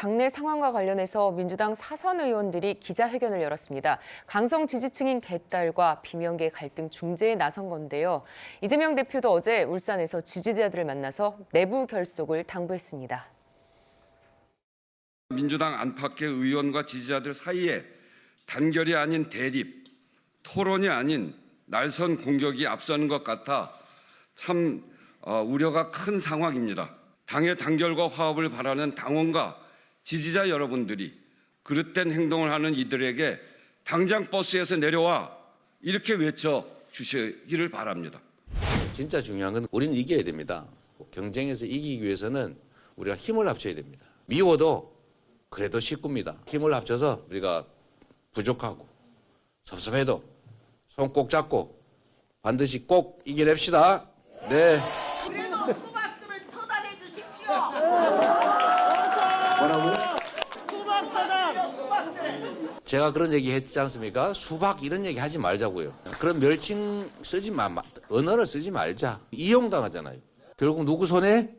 당내 상황과 관련해서 민주당 사선 의원들이 기자회견을 열었습니다. 강성 지지층인 개딸과 비명계 갈등 중재에 나선 건데요. 이재명 대표도 어제 울산에서 지지자들을 만나서 내부 결속을 당부했습니다. 민주당 안팎의 의원과 지지자들 사이에 단결이 아닌 대립, 토론이 아닌 날선 공격이 앞서는 것 같아 참 우려가 큰 상황입니다. 당의 단결과 화합을 바라는 당원과 지지자 여러분들이 그릇된 행동을 하는 이들에게 당장 버스에서 내려와 이렇게 외쳐 주시기를 바랍니다. 진짜 중요한 건 우리는 이겨야 됩니다. 경쟁에서 이기기 위해서는 우리가 힘을 합쳐야 됩니다. 미워도 그래도 식구입니다. 힘을 합쳐서 우리가 부족하고 섭섭해도 손 꼭 잡고 반드시 꼭 이겨냅시다. 네. 그래도 수박들을 처단해 주십시오. 뭐라고요? 수박 처단. 제가 그런 얘기 했지 않습니까? 수박 이런 얘기 하지 말자고요. 그런 멸칭 쓰지 언어를 쓰지 말자. 이용당하잖아요. 결국 누구 손에?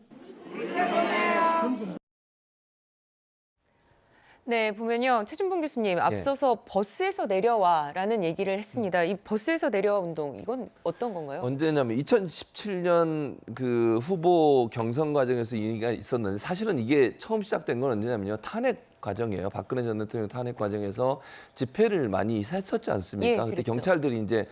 네, 보면요. 최준봉 교수님, 앞서서 버스에서 내려와라는 얘기를 했습니다. 이 버스에서 내려와 운동, 이건 어떤 건가요? 언제냐면 2017년 그 후보 경선 과정에서 얘기가 있었는데 사실은 이게 처음 시작된 건 언제냐면요. 탄핵 과정이에요. 박근혜 전 대통령 탄핵 과정에서 집회를 많이 했었지 않습니까? 예, 그때 그랬죠. 경찰들이 이제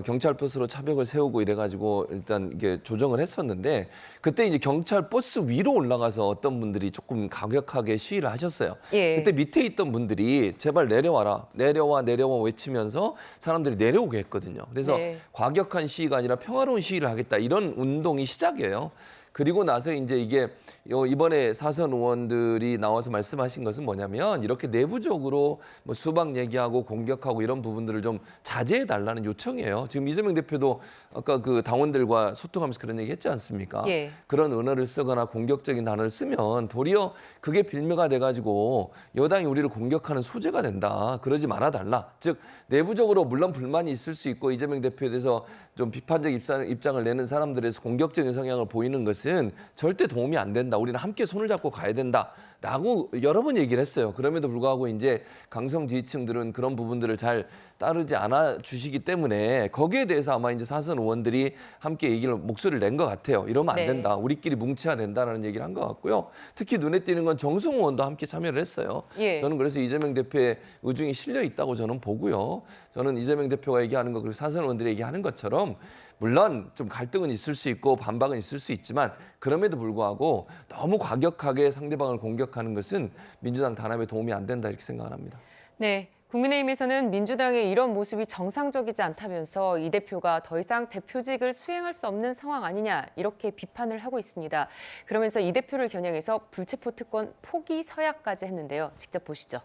경찰 버스로 차벽을 세우고 이래가지고 일단 이게 조정을 했었는데 그때 이제 경찰 버스 위로 올라가서 어떤 분들이 조금 가격하게 시위를 하셨어요. 예. 그때 밑에 있던 분들이 제발 내려와라, 내려와, 내려와 외치면서 사람들이 내려오게 했거든요. 그래서 네. 과격한 시위가 아니라 평화로운 시위를 하겠다 이런 운동이 시작이에요. 그리고 나서 이제 이게 이번에 사선 의원들이 나와서 말씀하신 것은 뭐냐면 이렇게 내부적으로 뭐 수박 얘기하고 공격하고 이런 부분들을 좀 자제해 달라는 요청이에요. 지금 이재명 대표도 아까 그 당원들과 소통하면서 그런 얘기 했지 않습니까? 예. 그런 언어를 쓰거나 공격적인 단어를 쓰면 도리어 그게 빌미가 돼가지고 여당이 우리를 공격하는 소재가 된다. 그러지 말아달라. 즉 내부적으로 물론 불만이 있을 수 있고 이재명 대표에 대해서 좀 비판적 입장을 내는 사람들에서 공격적인 성향을 보이는 것은 절대 도움이 안 된다. 우리는 함께 손을 잡고 가야 된다라고 여러 번 얘기를 했어요. 그럼에도 불구하고 이제 강성 지지층들은 그런 부분들을 잘 따르지 않아 주시기 때문에 거기에 대해서 아마 이제 사선 의원들이 함께 목소리를 낸 것 같아요. 이러면 안 네. 된다. 우리끼리 뭉쳐야 된다라는 얘기를 한 것 같고요. 특히 눈에 띄는 건 정승 의원도 함께 참여를 했어요. 예. 저는 그래서 이재명 대표의 의중이 실려 있다고 저는 보고요. 저는 이재명 대표가 얘기하는 거 그리고 사선 의원들이 얘기하는 것처럼 물론 좀 갈등은 있을 수 있고 반박은 있을 수 있지만 그럼에도 불구하고 너무 과격하게 상대방을 공격하는 것은 민주당 단합에 도움이 안 된다 이렇게 생각을 합니다. 네. 국민의힘에서는 민주당의 이런 모습이 정상적이지 않다면서 이 대표가 더 이상 대표직을 수행할 수 없는 상황 아니냐 이렇게 비판을 하고 있습니다. 그러면서 이 대표를 겨냥해서 불체포 특권 포기 서약까지 했는데요. 직접 보시죠.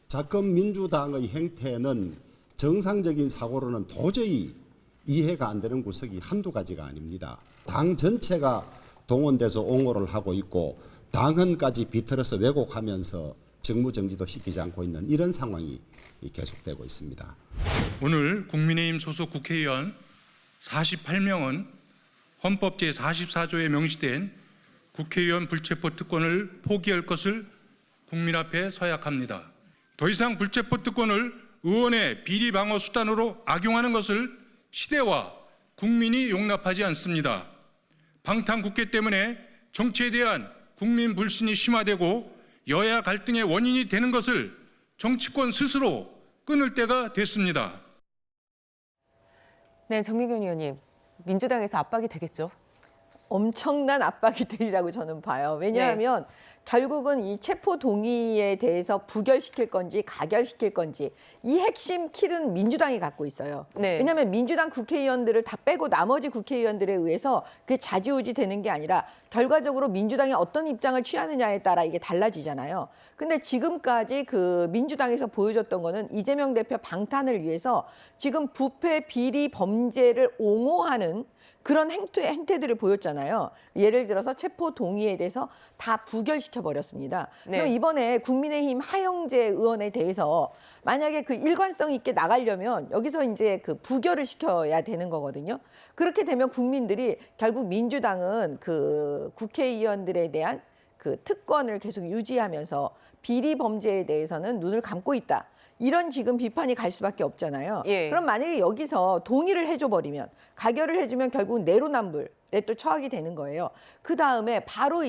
자권 민주당의 행태는 정상적인 사고로는 도저히 이해가 안 되는 구석이 한두 가지가 아닙니다. 당 전체가 동원돼서 옹호를 하고 있고 당헌까지 비틀어서 왜곡하면서 직무정지도 시키지 않고 있는 이런 상황이 계속되고 있습니다. 오늘 국민의힘 소속 국회의원 48명은 헌법 제44조에 명시된 국회의원 불체포 특권을 포기할 것을 국민 앞에 서약합니다. 더 이상 불체포 특권을 의원의 비리 방어 수단으로 악용하는 것을 시대와 국민이 용납하지 않습니다. 방탄국회 때문에 정치에 대한 국민 불신이 심화되고 여야 갈등의 원인이 되는 것을 정치권 스스로 끊을 때가 됐습니다. 네, 정미경 의원님. 민주당에서 압박이 되겠죠? 엄청난 압박이 되리라고 저는 봐요. 왜냐하면 결국은 이 체포 동의에 대해서 부결시킬 건지 가결시킬 건지 이 핵심 키는 민주당이 갖고 있어요. 네. 왜냐하면 민주당 국회의원들을 다 빼고 나머지 국회의원들에 의해서 그게 좌지우지 되는 게 아니라 결과적으로 민주당이 어떤 입장을 취하느냐에 따라 이게 달라지잖아요. 근데 지금까지 그 민주당에서 보여줬던 거는 이재명 대표 방탄을 위해서 지금 부패 비리 범죄를 옹호하는 그런 행태들을 보였잖아요. 예를 들어서 체포 동의에 대해서 다 부결시켜 버렸습니다. 네. 그럼 이번에 국민의힘 하영재 의원에 대해서 만약에 그 일관성 있게 나가려면 여기서 이제 그 부결을 시켜야 되는 거거든요. 그렇게 되면 국민들이 결국 민주당은 그 국회의원들에 대한 그 특권을 계속 유지하면서 비리 범죄에 대해서는 눈을 감고 있다. 이런 지금 비판이 갈 수밖에 없잖아요. 예. 그럼 만약에 여기서 동의를 해줘 버리면, 가결을 해주면 결국 내로남불에 또 처하게 되는 거예요. 그 다음에 바로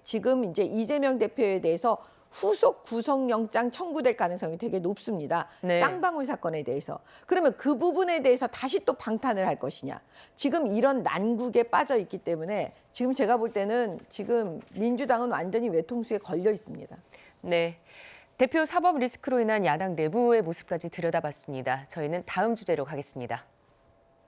지금 이재명 대표에 대해서 후속 구속영장 청구될 가능성이 되게 높습니다. 네. 쌍방울 사건에 대해서. 그러면 그 부분에 대해서 다시 또 방탄을 할 것이냐. 지금 이런 난국에 빠져 있기 때문에 지금 제가 볼 때는 지금 민주당은 완전히 외통수에 걸려 있습니다. 네. 대표 사법 리스크로 인한 야당 내부의 모습까지 들여다봤습니다. 저희는 다음 주제로 가겠습니다.